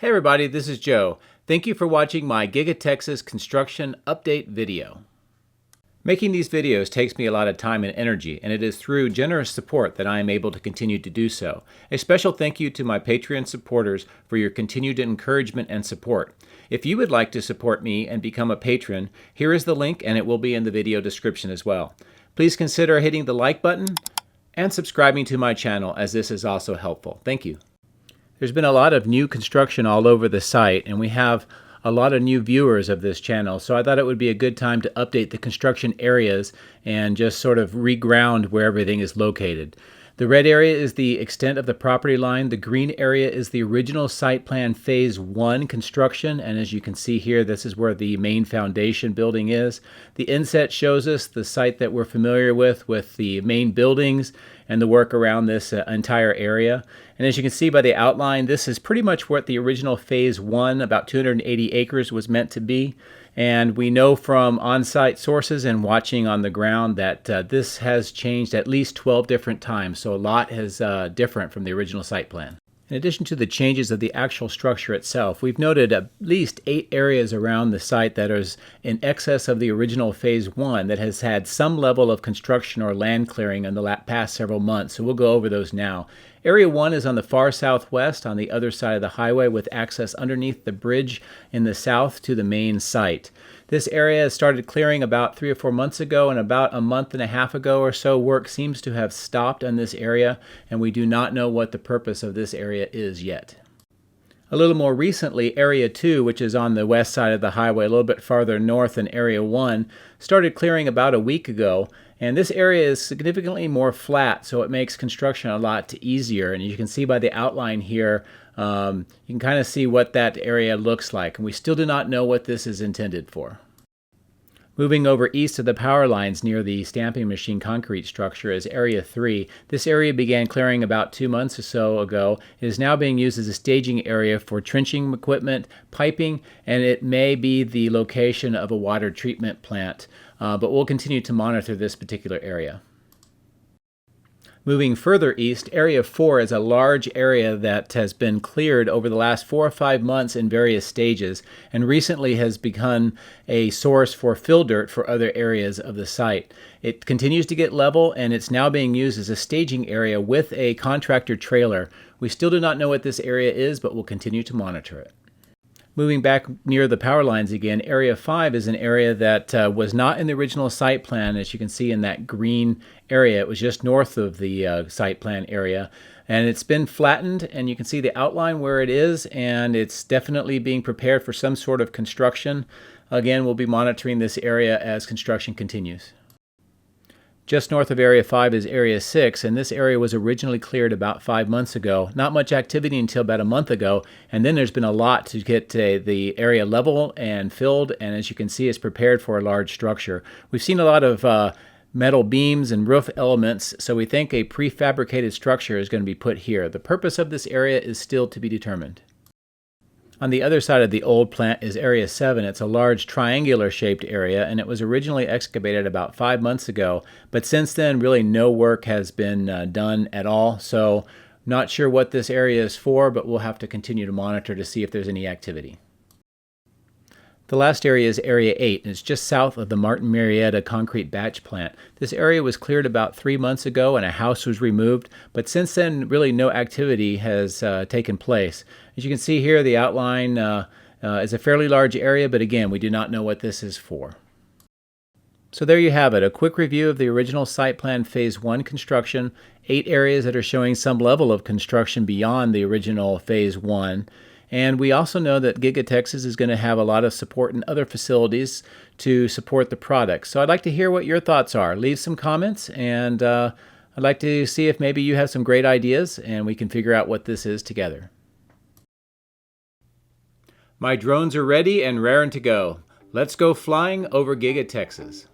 Hey everybody, this is Joe. Thank you for watching my Giga-Texas construction update video. Making these videos takes me a lot of time and energy, and it is through generous support that I am able to continue to do so. A special thank you to my Patreon supporters for your continued encouragement and support. If you would like to support me and become a patron, here is the link and it will be in the video description as well. Please consider hitting the like button and subscribing to my channel, as this is also helpful. Thank you. There's been a lot of new construction all over the site, and we have a lot of new viewers of this channel, so I thought it would be a good time to update the construction areas and just sort of reground where everything is located. The red area is the extent of the property line. The green area is the original site plan phase 1 construction, and as you can see here, this is where the main foundation building is. The inset shows us the site that we're familiar with the main buildings and the work around this entire area. And as you can see by the outline, this is pretty much what the original phase 1, about 280 acres, was meant to be. And we know from on-site sources and watching on the ground that this has changed at least 12 different times, so a lot is different from the original site plan. In addition to the changes of the actual structure itself, we've noted at least 8 areas around the site that is in excess of the original phase 1 that has had some level of construction or land clearing in the past several months, so we'll go over those now. Area 1 is on the far southwest on the other side of the highway with access underneath the bridge in the south to the main site. This area started clearing about 3 or 4 months ago, and about a month and a half ago or so, work seems to have stopped on this area, and we do not know what the purpose of this area is yet. A little more recently, Area 2, which is on the west side of the highway, a little bit farther north than Area 1, started clearing about a week ago. And this area is significantly more flat, so it makes construction a lot easier. And you can see by the outline here, you can kind of see what that area looks like. And we still do not know what this is intended for. Moving over east of the power lines near the stamping machine concrete structure is Area 3. This area began clearing about 2 months or so ago. It is now being used as a staging area for trenching equipment, piping, and it may be the location of a water treatment plant. But we'll continue to monitor this particular area. Moving further east, Area 4 is a large area that has been cleared over the last 4 or 5 months in various stages, and recently has become a source for fill dirt for other areas of the site. It continues to get level, and it's now being used as a staging area with a contractor trailer. We still do not know what this area is, but we'll continue to monitor it. Moving back near the power lines again, Area 5 is an area that was not in the original site plan, as you can see in that green area. It was just north of the site plan area, and it's been flattened, and you can see the outline where it is, and it's definitely being prepared for some sort of construction. Again, we'll be monitoring this area as construction continues. Just north of Area 5 is Area 6, and this area was originally cleared about 5 months ago. Not much activity until about a month ago, and then there's been a lot to get the area level and filled, and as you can see, it's prepared for a large structure. We've seen a lot of metal beams and roof elements, so we think a prefabricated structure is going to be put here. The purpose of this area is still to be determined. On the other side of the old plant is Area 7. It's a large triangular-shaped area, and it was originally excavated about 5 months ago, but since then, really no work has been done at all, so not sure what this area is for, but we'll have to continue to monitor to see if there's any activity. The last area is Area 8, and it's just south of the Martin Marietta concrete batch plant. This area was cleared about 3 months ago, and a house was removed, but since then, really no activity has taken place. As you can see here, the outline is a fairly large area, but again, we do not know what this is for. So there you have it, a quick review of the original site plan phase 1 construction, 8 areas that are showing some level of construction beyond the original phase 1. And we also know that Giga-Texas is going to have a lot of support in other facilities to support the product. So I'd like to hear what your thoughts are. Leave some comments, and I'd like to see if maybe you have some great ideas and we can figure out what this is together. My drones are ready and raring to go. Let's go flying over Giga-Texas.